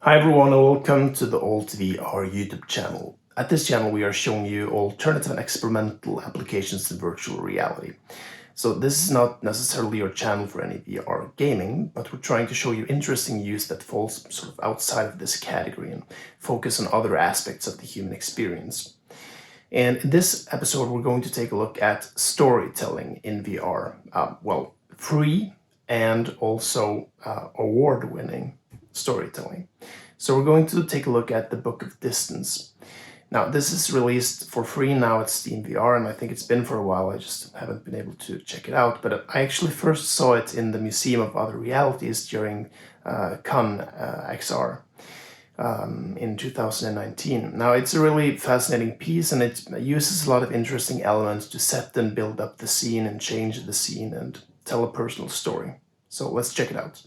Hi everyone and welcome to the AltVR YouTube channel. At this channel we are showing you alternative and experimental applications in virtual reality. So this is not necessarily your channel for any VR gaming, but we're trying to show you interesting use that falls sort of outside of this category and focus on other aspects of the human experience. And in this episode we're going to take a look at storytelling in VR. Free and also award-winning storytelling. So we're going to take a look at The Book of Distance. Now, this is released for free now at Steam VR, and I think it's been for a while. I just haven't been able to check it out. But I actually first saw it in the Museum of Other Realities during Cannes XR in 2019. Now, it's a really fascinating piece, and it uses a lot of interesting elements to set and build up the scene and change the scene and tell a personal story. So let's check it out.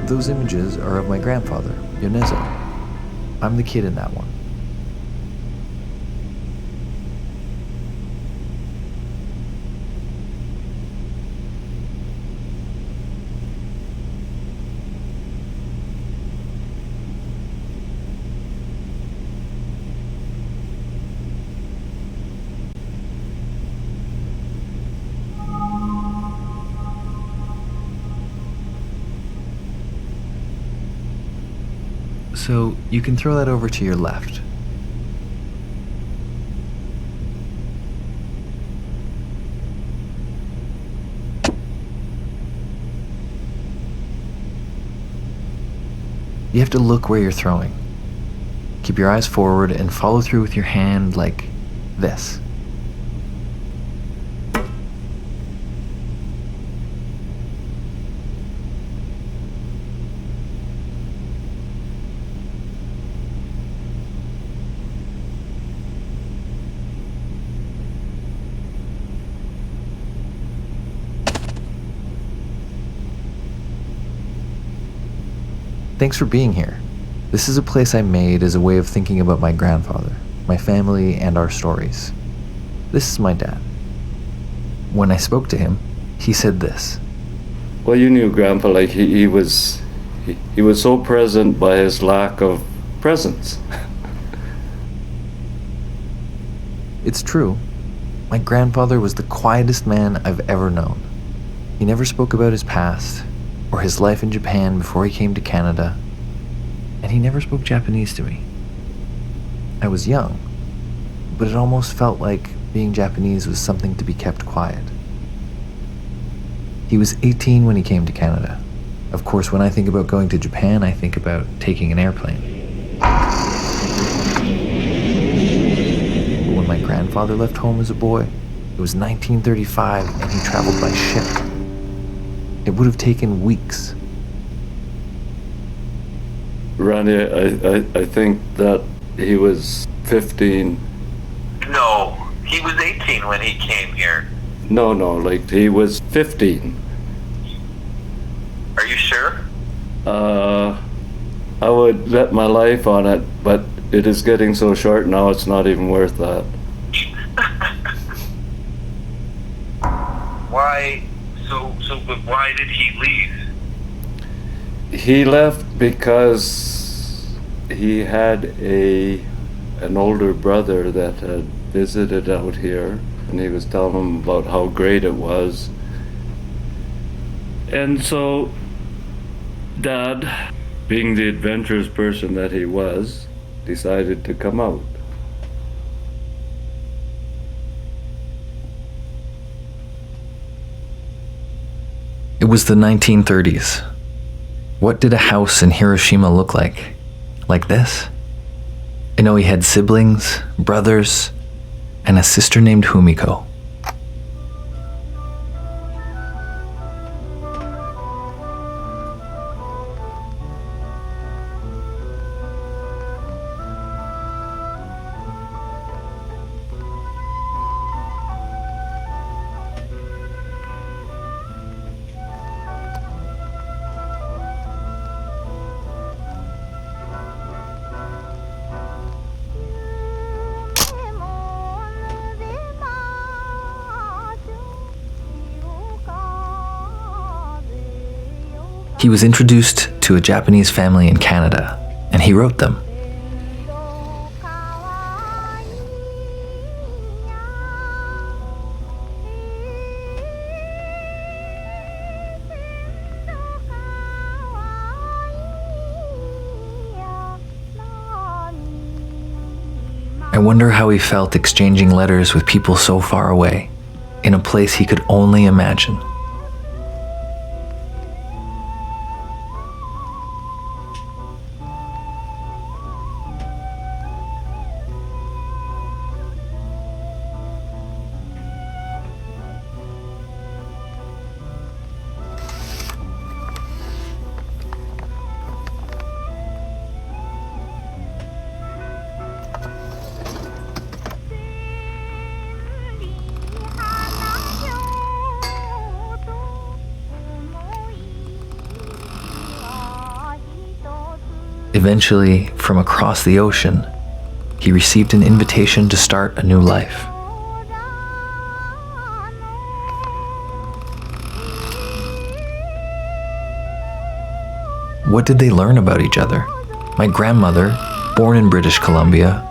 Those images are of my grandfather, Yonezo. I'm the kid in that one. So you can throw that over to your left. You have to look where you're throwing. Keep your eyes forward and follow through with your hand like this. Thanks for being here. This is a place I made as a way of thinking about my grandfather, my family, and our stories. This is my dad. When I spoke to him, he said this. Well, you knew Grandpa, like he was so present by his lack of presence. It's true. My grandfather was the quietest man I've ever known. He never spoke about his past or his life in Japan before he came to Canada, and he never spoke Japanese to me. I was young, but it almost felt like being Japanese was something to be kept quiet. He was 18 when he came to Canada. Of course, when I think about going to Japan, I think about taking an airplane. But when my grandfather left home as a boy, it was 1935 and he traveled by ship. It would have taken weeks. Randy, I think that he was 15. No, he was 18 when he came here. No, like he was 15. Are you sure? I would bet my life on it, but it is getting so short now it's not even worth that. Why? But why did he leave? He left because he had an older brother that had visited out here, and he was telling him about how great it was. And so Dad, being the adventurous person that he was, decided to come out. It was the 1930s. What did a house in Hiroshima look like? Like this? I know he had siblings, brothers, and a sister named Humiko. He was introduced to a Japanese family in Canada, and he wrote them. I wonder how he felt exchanging letters with people so far away, in a place he could only imagine. Eventually, from across the ocean, he received an invitation to start a new life. What did they learn about each other? My grandmother, born in British Columbia,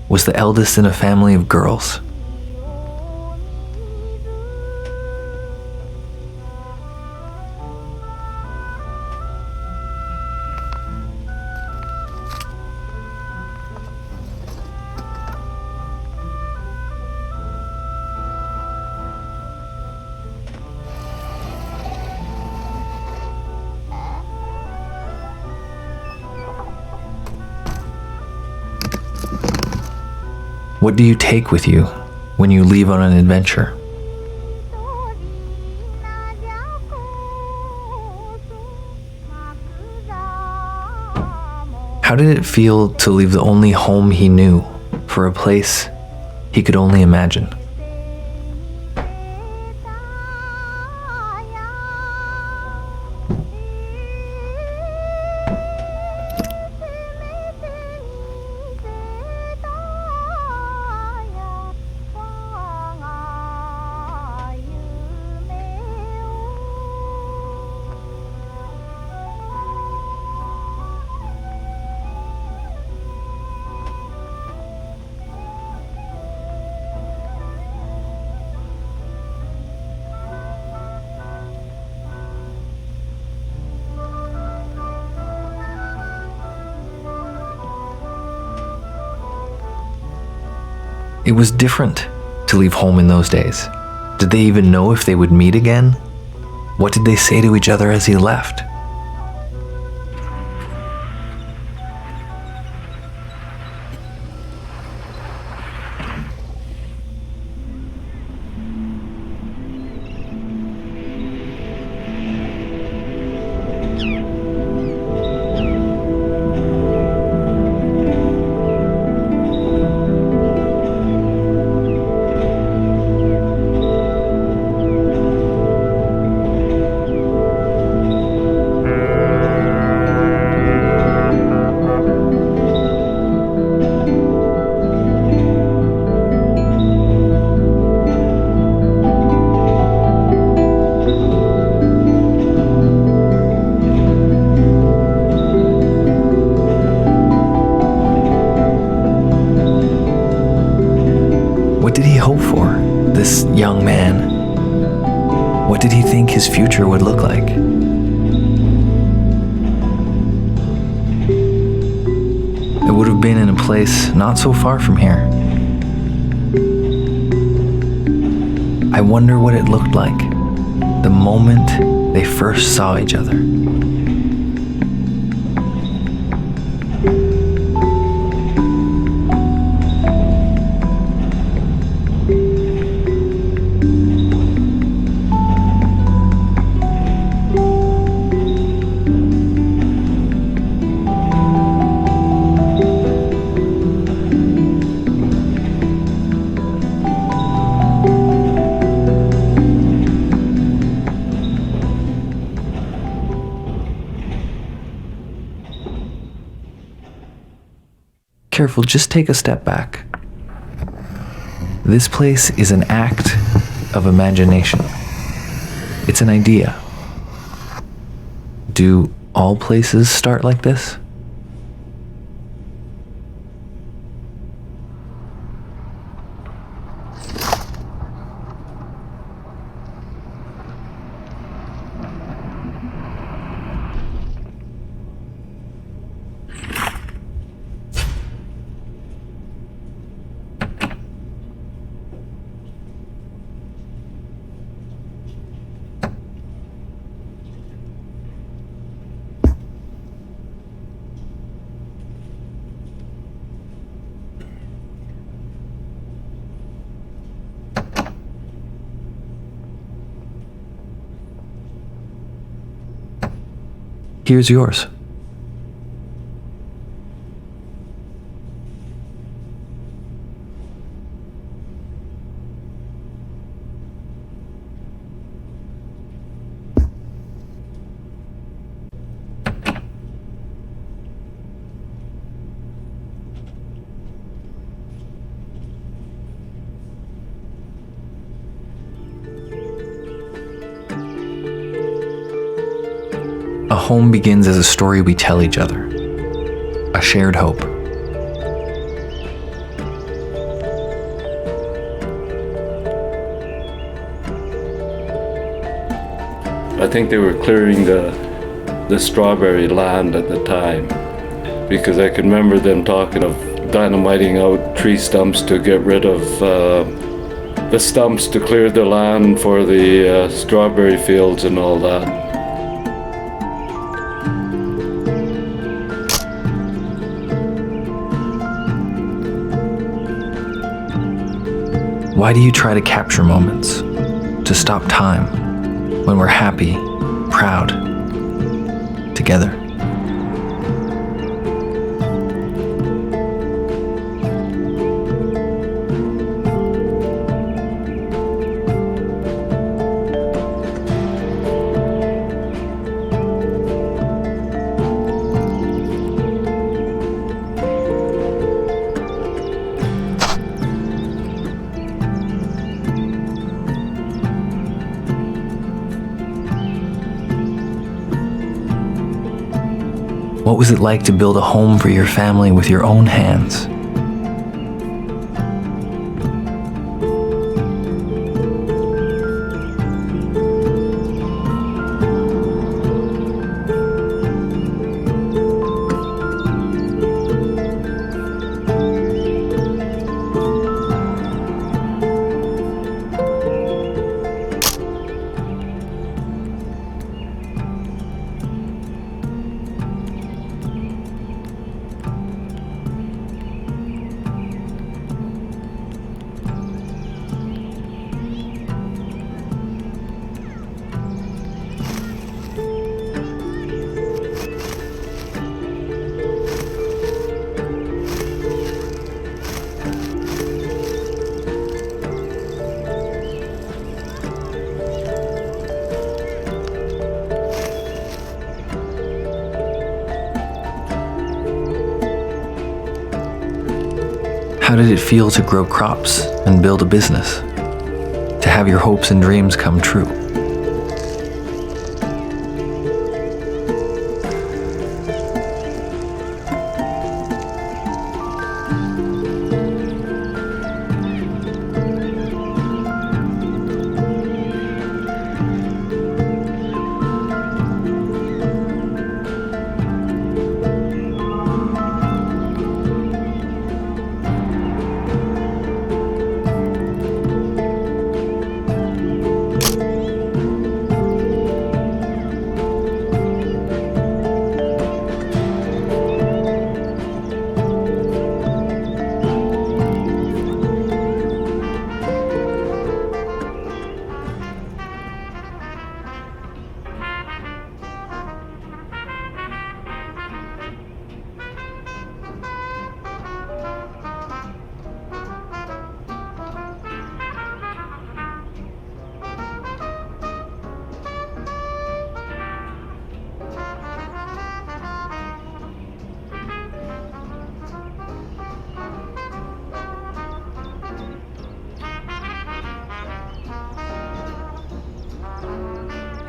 was the eldest in a family of girls. What do you take with you when you leave on an adventure? How did it feel to leave the only home he knew for a place he could only imagine? It was different to leave home in those days. Did they even know if they would meet again? What did they say to each other as he left? What did he hope for, this young man? What did he think his future would look like? It would have been in a place not so far from here. I wonder what it looked like the moment they first saw each other. careful, just take a step back. This place is an act of imagination. It's an idea. Do all places start like this? Here's yours. A home begins as a story we tell each other, a shared hope. I think they were clearing the strawberry land at the time, because I can remember them talking of dynamiting out tree stumps to get rid of the stumps to clear the land for the strawberry fields and all that. Why do you try to capture moments, to stop time, when we're happy, proud, together? What was it like to build a home for your family with your own hands? How did it feel to grow crops and build a business? To have your hopes and dreams come true?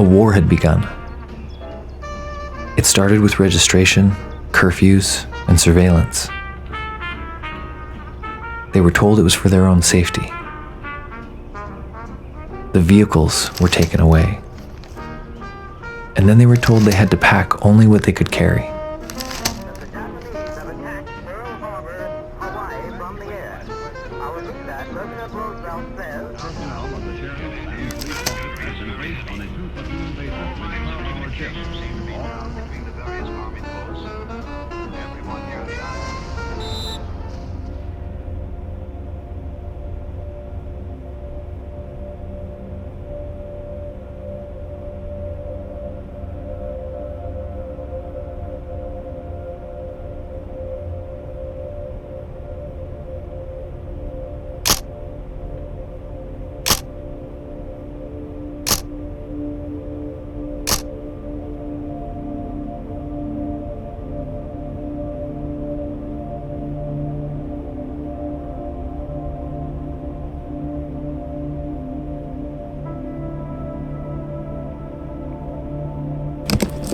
A war had begun. It started with registration, curfews, and surveillance. They were told it was for their own safety. The vehicles were taken away. And then they were told they had to pack only what they could carry. The Japanese have attacked Pearl Harbor, Hawaii from the air. I'll repeat that. President Roosevelt says... Personnel of the sheriff and police force is embraced on a two-platoon basis with 12-hour shifts. Between the various army posts, everyone near the island.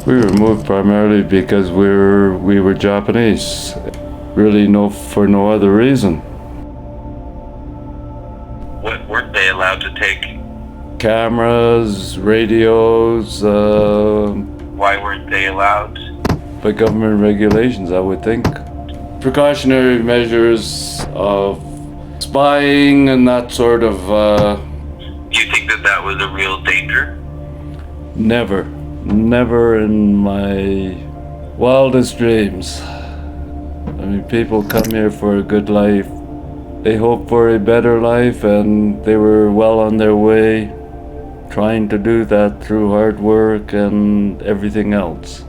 We were moved primarily because we were Japanese. Really for no other reason. What weren't they allowed to take? Cameras, radios, Why weren't they allowed? by government regulations, I would think. Precautionary measures of spying and that sort of, Do you think that that was a real danger? never in my wildest dreams. I mean, people come here for a good life. They hope for a better life, and they were well on their way, trying to do that through hard work and everything else.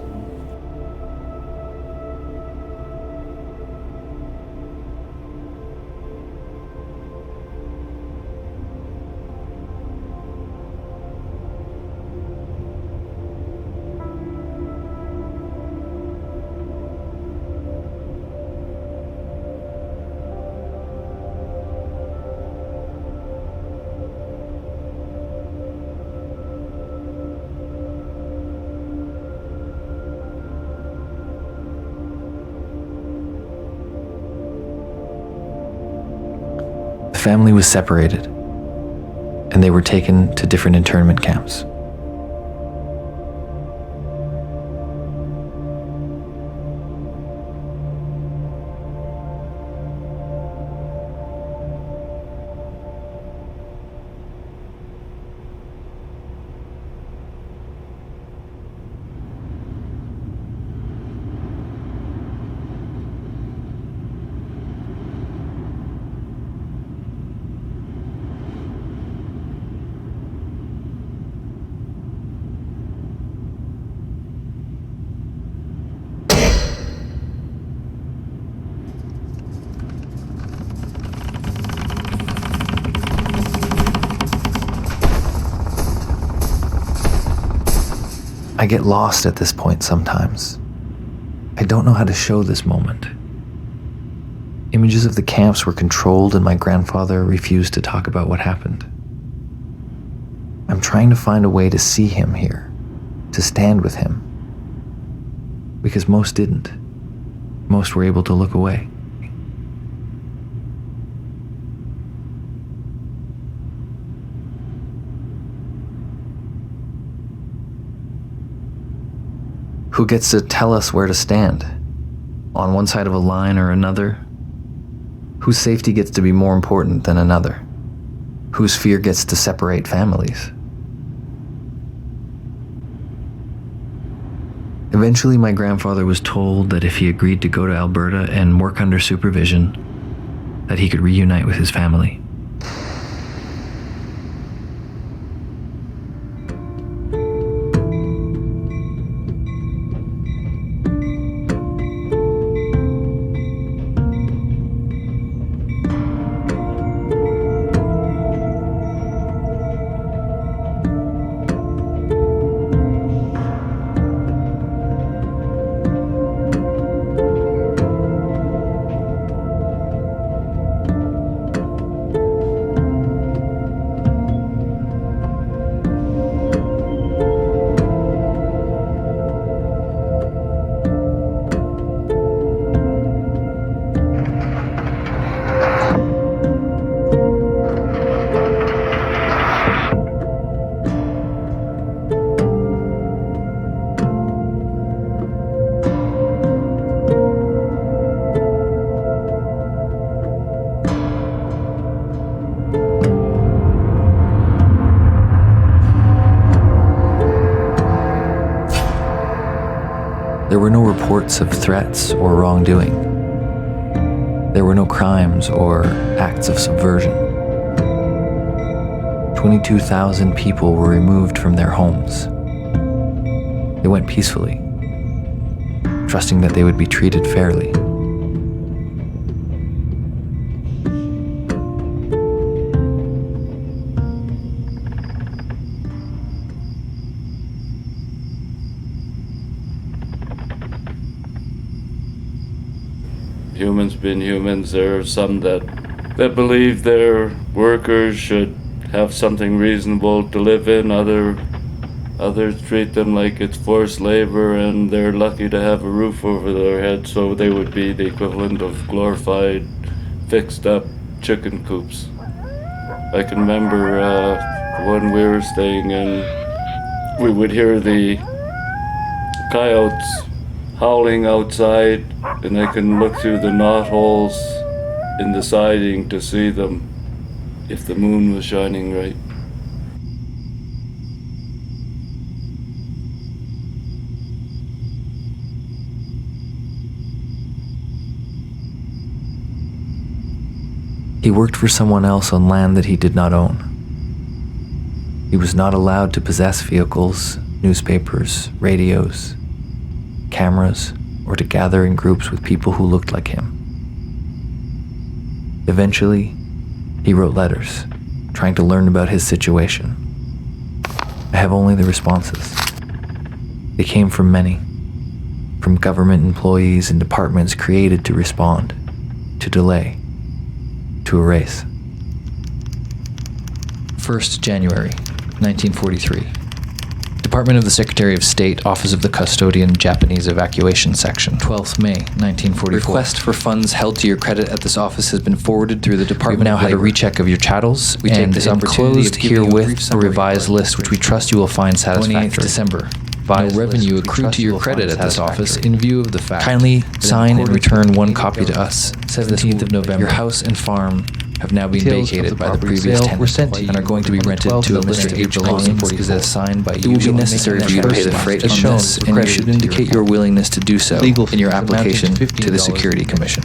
The family was separated, and they were taken to different internment camps. I get lost at this point sometimes. I don't know how to show this moment. Images of the camps were controlled, and my grandfather refused to talk about what happened. I'm trying to find a way to see him here, to stand with him. Because most didn't. Most were able to look away. Who gets to tell us where to stand? On one side of a line or another? Whose safety gets to be more important than another? Whose fear gets to separate families? Eventually, my grandfather was told that if he agreed to go to Alberta and work under supervision, that he could reunite with his family. There were no reports of threats or wrongdoing. There were no crimes or acts of subversion. 22,000 people were removed from their homes. They went peacefully, trusting that they would be treated fairly. Humans being humans, there are some that believe their workers should have something reasonable to live in. Others treat them like it's forced labor and they're lucky to have a roof over their head, so they would be the equivalent of glorified, fixed up chicken coops. I can remember when we were staying in, we would hear the coyotes howling outside, and I can look through the knotholes in the siding to see them if the moon was shining right. He worked for someone else on land that he did not own. He was not allowed to possess vehicles, newspapers, radios, cameras, or to gather in groups with people who looked like him. Eventually, he wrote letters, trying to learn about his situation. I have only the responses. They came from many, from government employees and departments created to respond, to delay, to erase. 1st January, 1943. Department of the Secretary of State, Office of the Custodian, Japanese Evacuation Section. 12th May, 1944. Request for funds held to your credit at this office has been forwarded through the Department. We've now had a recheck of your chattels. We take this opportunity of herewith a revised list, which we trust you will find satisfactory. 28th December. No revenue accrued to your credit at this office in view of the fact. Kindly sign and return one copy to us. 17th of November. Your house and farm have now been vacated by the previous tenant and are going to be rented to a Mr. H. Belongings is assigned by you. It will be necessary for you to pay the freight on this, and you should indicate your willingness to do so in your application to the Security Commission.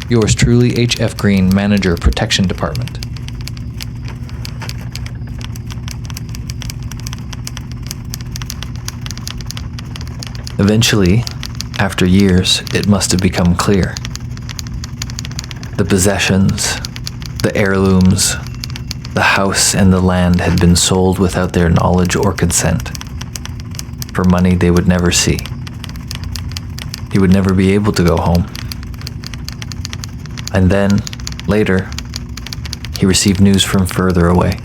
Yours truly, H. F. Green, Manager, Protection Department. Eventually, after years, it must have become clear. The possessions, the heirlooms, the house and the land had been sold without their knowledge or consent, for money they would never see. He would never be able to go home. And then, later, he received news from further away.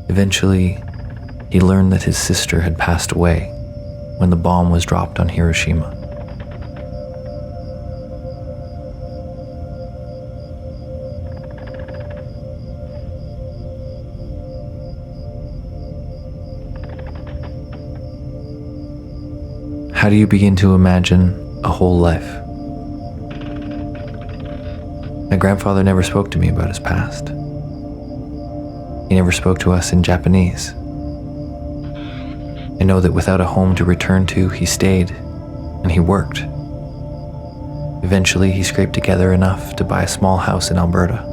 Eventually, he learned that his sister had passed away when the bomb was dropped on Hiroshima. How do you begin to imagine a whole life? My grandfather never spoke to me about his past. He never spoke to us in Japanese. I know that without a home to return to, he stayed and he worked. Eventually, he scraped together enough to buy a small house in Alberta.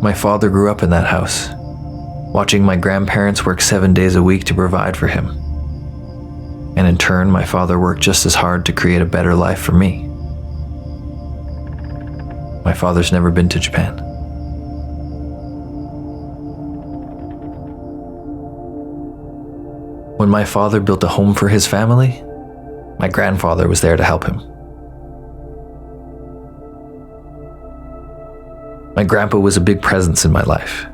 My father grew up in that house, watching my grandparents work 7 days a week to provide for him. And in turn, my father worked just as hard to create a better life for me. My father's never been to Japan. When my father built a home for his family, my grandfather was there to help him. My grandpa was a big presence in my life.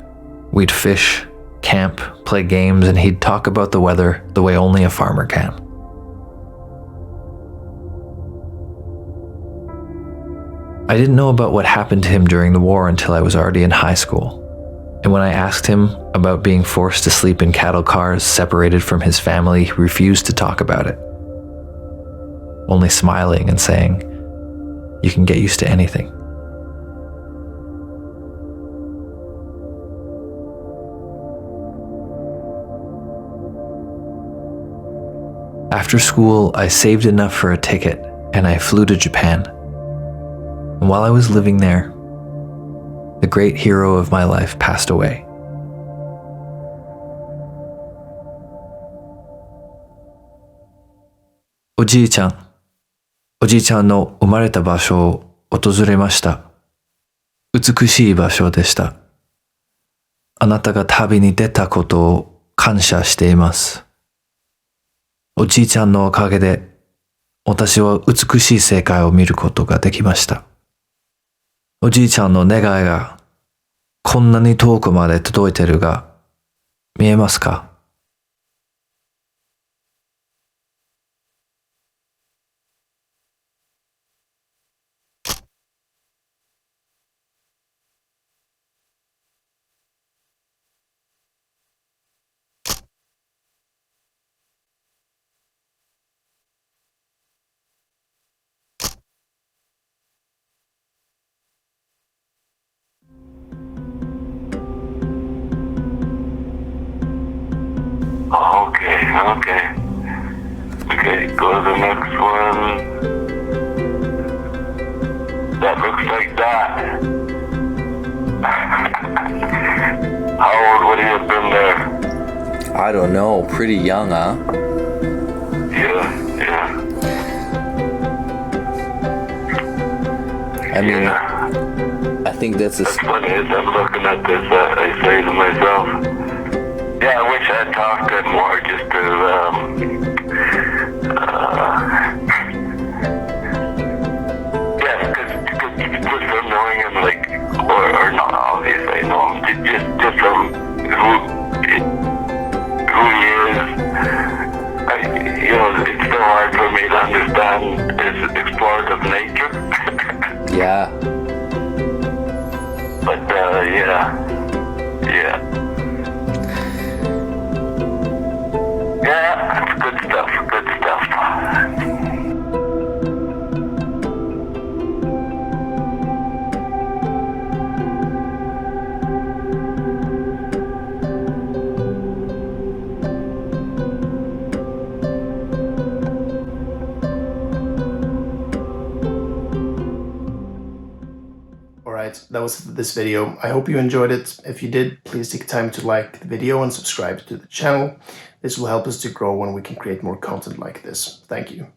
We'd fish, camp, play games, and he'd talk about the weather the way only a farmer can. I didn't know about what happened to him during the war until I was already in high school. And when I asked him about being forced to sleep in cattle cars separated from his family, he refused to talk about it, only smiling and saying, "You can get used to anything." After school, I saved enough for a ticket and I flew to Japan. And while I was living there, the great hero of my life passed away. Oじいちゃんの生まれた場所を訪れました。美しい場所でした。あなたが旅に出たことを感謝しています。おじいちゃんのおかげで、私は美しい世界を見ることができました。おじいちゃんの願いが、こんなに遠くまで届いてるが、見えますかOkay, go to the next one. That looks like that. How old would he have been there? I don't know, pretty young, huh? Yeah. I mean, Yeah. I think that's a... Funny as I'm looking at this, I say to myself, yeah, I wish I'd talked to him more just to, because just from knowing him, like, or not obviously, I know him, just from who he is, it's so hard for me to understand his explorative nature. Yeah. But, yeah. Yeah, good stuff. Alright, that was this video. I hope you enjoyed it. If you did, please take time to like the video and subscribe to the channel. This will help us to grow and we can create more content like this. Thank you.